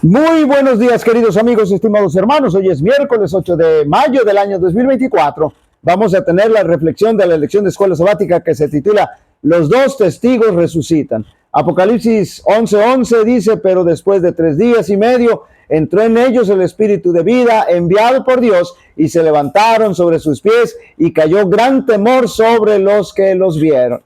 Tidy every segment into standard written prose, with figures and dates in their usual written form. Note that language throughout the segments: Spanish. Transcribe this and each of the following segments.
Muy buenos días, queridos amigos, estimados hermanos. Hoy es miércoles 8 de mayo del año 2024. Vamos a tener la reflexión de la lección de escuela sabática que se titula Los dos testigos resucitan. Apocalipsis 11:11 dice: pero después de 3 días y medio entró en ellos el espíritu de vida enviado por Dios, y se levantaron sobre sus pies, y cayó gran temor sobre los que los vieron.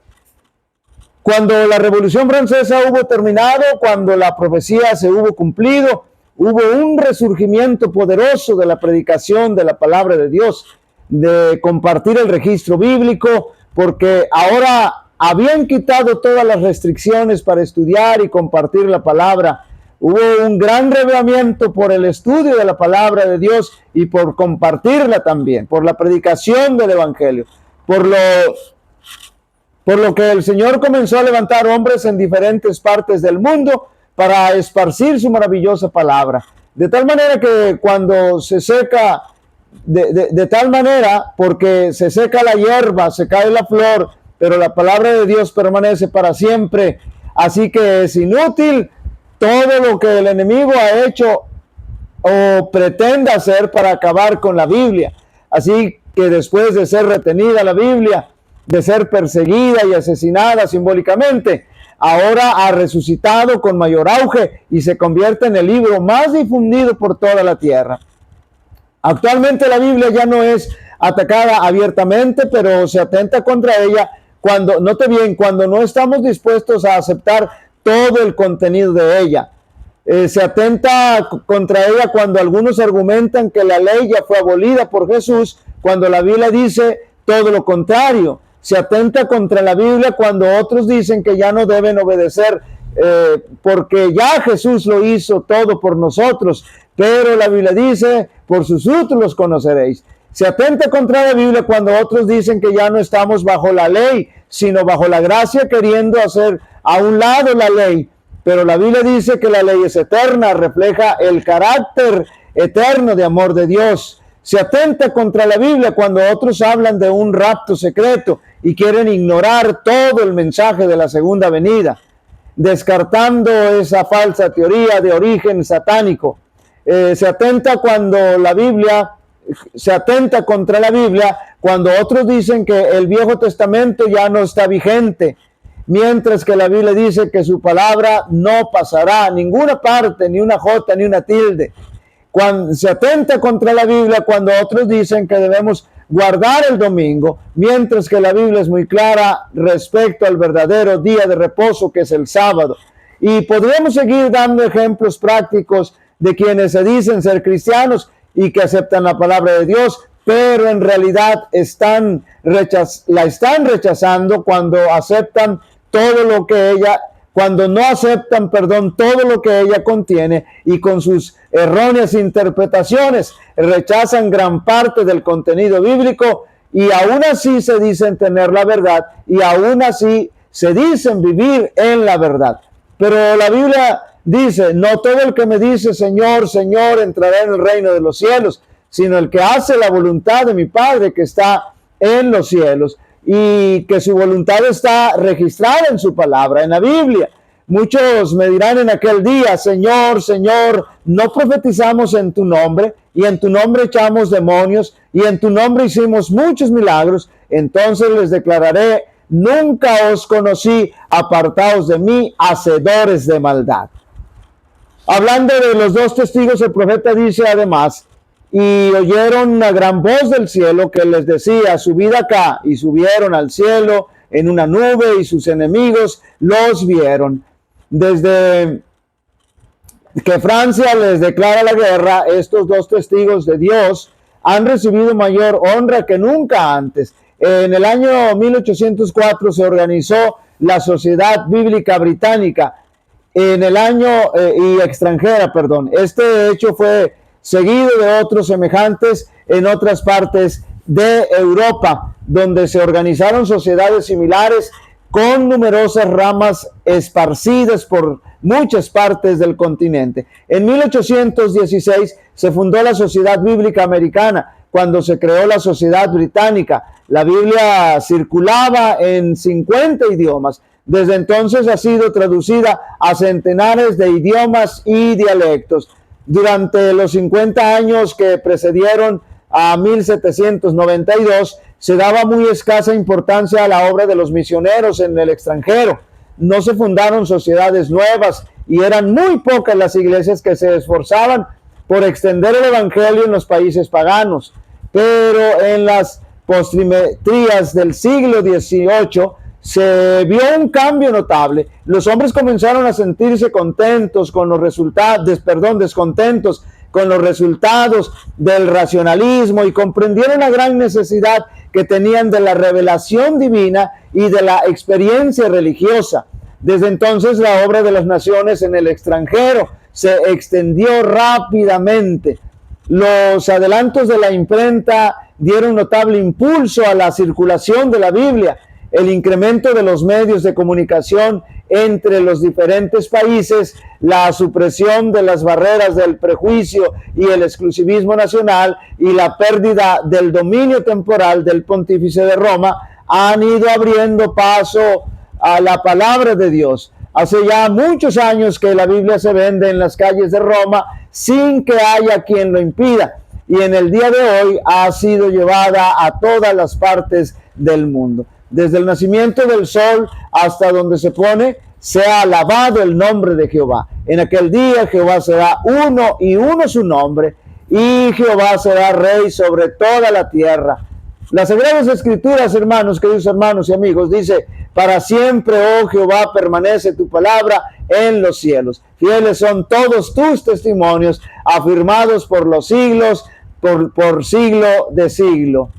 Cuando la Revolución Francesa hubo terminado, cuando la profecía se hubo cumplido, hubo un resurgimiento poderoso de la predicación de la palabra de Dios, de compartir el registro bíblico, porque ahora habían quitado todas las restricciones para estudiar y compartir la palabra. Hubo un gran reavivamiento por el estudio de la palabra de Dios y por compartirla también, por la predicación del evangelio, por lo que el Señor comenzó a levantar hombres en diferentes partes del mundo para esparcir su maravillosa palabra. De tal manera que cuando se seca, de tal manera, porque se seca la hierba, se cae la flor, pero la palabra de Dios permanece para siempre. Así que es inútil todo lo que el enemigo ha hecho o pretende hacer para acabar con la Biblia. Así que después de ser retenida la Biblia, de ser perseguida y asesinada simbólicamente, ahora ha resucitado con mayor auge y se convierte en el libro más difundido por toda la tierra. Actualmente la Biblia ya no es atacada abiertamente, pero se atenta contra ella cuando, note bien, cuando no estamos dispuestos a aceptar todo el contenido de ella. Se atenta contra ella cuando algunos argumentan que la ley ya fue abolida por Jesús, cuando la Biblia dice todo lo contrario. Se atenta contra la Biblia cuando otros dicen que ya no deben obedecer porque ya Jesús lo hizo todo por nosotros, pero la Biblia dice: por sus frutos los conoceréis. Se atenta contra la Biblia cuando otros dicen que ya no estamos bajo la ley, sino bajo la gracia, queriendo hacer a un lado la ley. Pero la Biblia dice que la ley es eterna, refleja el carácter eterno de amor de Dios. Se atenta contra la Biblia cuando otros hablan de un rapto secreto y quieren ignorar todo el mensaje de la segunda venida, descartando esa falsa teoría de origen satánico. Se atenta contra la Biblia cuando otros dicen que el Viejo Testamento ya no está vigente, mientras que la Biblia dice que su palabra no pasará a ninguna parte, ni una jota, ni una tilde. Cuando se atenta contra la Biblia cuando otros dicen que debemos guardar el domingo, mientras que la Biblia es muy clara respecto al verdadero día de reposo, que es el sábado. Y podríamos seguir dando ejemplos prácticos de quienes se dicen ser cristianos y que aceptan la palabra de Dios, pero en realidad la están rechazando cuando no aceptan todo lo que ella contiene, y con sus erróneas interpretaciones rechazan gran parte del contenido bíblico, y aún así se dicen tener la verdad, y aún así se dicen vivir en la verdad. Pero la Biblia dice: no todo el que me dice Señor, Señor entrará en el reino de los cielos, sino el que hace la voluntad de mi Padre que está en los cielos, y que su voluntad está registrada en su palabra, en la Biblia. Muchos me dirán en aquel día: Señor, Señor, ¿no profetizamos en tu nombre? Y en tu nombre echamos demonios, y en tu nombre hicimos muchos milagros. Entonces les declararé: nunca os conocí, apartaos de mí, hacedores de maldad. Hablando de los dos testigos, el profeta dice además: y oyeron una gran voz del cielo que les decía: subid acá. Y subieron al cielo en una nube, y sus enemigos los vieron. Desde que Francia les declara la guerra, estos dos testigos de Dios han recibido mayor honra que nunca antes. En el año 1804 se organizó la Sociedad Bíblica Británica y extranjera. Este hecho fue seguido de otros semejantes en otras partes de Europa, donde se organizaron sociedades similares con numerosas ramas esparcidas por muchas partes del continente. En 1816 se fundó la Sociedad Bíblica Americana, cuando se creó la Sociedad Británica. La Biblia circulaba en 50 idiomas, Desde entonces ha sido traducida a centenares de idiomas y dialectos. Durante los 50 años que precedieron a 1792, se daba muy escasa importancia a la obra de los misioneros en el extranjero. No se fundaron sociedades nuevas y eran muy pocas las iglesias que se esforzaban por extender el evangelio en los países paganos. Pero en las postrimerías del siglo XVIII se vio un cambio notable. Los hombres comenzaron a sentirse descontentos con los resultados del racionalismo y comprendieron la gran necesidad que tenían de la revelación divina y de la experiencia religiosa. Desde entonces la obra de las naciones en el extranjero se extendió rápidamente. Los adelantos de la imprenta dieron notable impulso a la circulación de la Biblia. El incremento de los medios de comunicación entre los diferentes países, la supresión de las barreras del prejuicio y el exclusivismo nacional y la pérdida del dominio temporal del pontífice de Roma han ido abriendo paso a la palabra de Dios. Hace ya muchos años que la Biblia se vende en las calles de Roma sin que haya quien lo impida, y en el día de hoy ha sido llevada a todas las partes del mundo. Desde el nacimiento del sol hasta donde se pone, sea alabado el nombre de Jehová. En aquel día Jehová será uno y uno su nombre, y Jehová será rey sobre toda la tierra. Las Sagradas Escrituras, hermanos, queridos hermanos y amigos, dice: para siempre, oh Jehová, permanece tu palabra en los cielos. Fieles son todos tus testimonios, afirmados por los siglos, por siglo de siglo.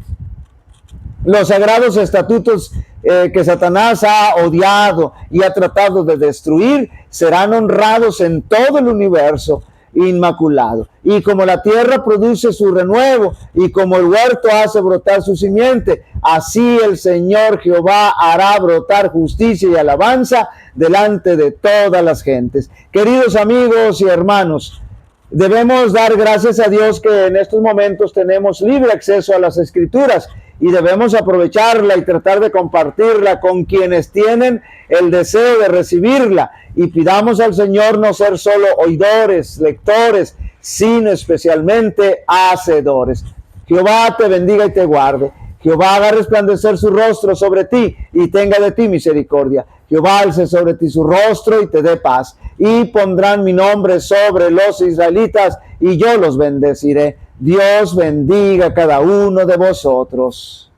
Los sagrados estatutos que Satanás ha odiado y ha tratado de destruir serán honrados en todo el universo inmaculado. Y como la tierra produce su renuevo y como el huerto hace brotar su simiente, así el Señor Jehová hará brotar justicia y alabanza delante de todas las gentes. Queridos amigos y hermanos, debemos dar gracias a Dios que en estos momentos tenemos libre acceso a las Escrituras, y debemos aprovecharla y tratar de compartirla con quienes tienen el deseo de recibirla. Y pidamos al Señor no ser solo oidores, lectores, sino especialmente hacedores. Jehová te bendiga y te guarde. Jehová haga resplandecer su rostro sobre ti y tenga de ti misericordia. Jehová alce sobre ti su rostro y te dé paz. Y pondrán mi nombre sobre los israelitas y yo los bendeciré. Dios bendiga a cada uno de vosotros.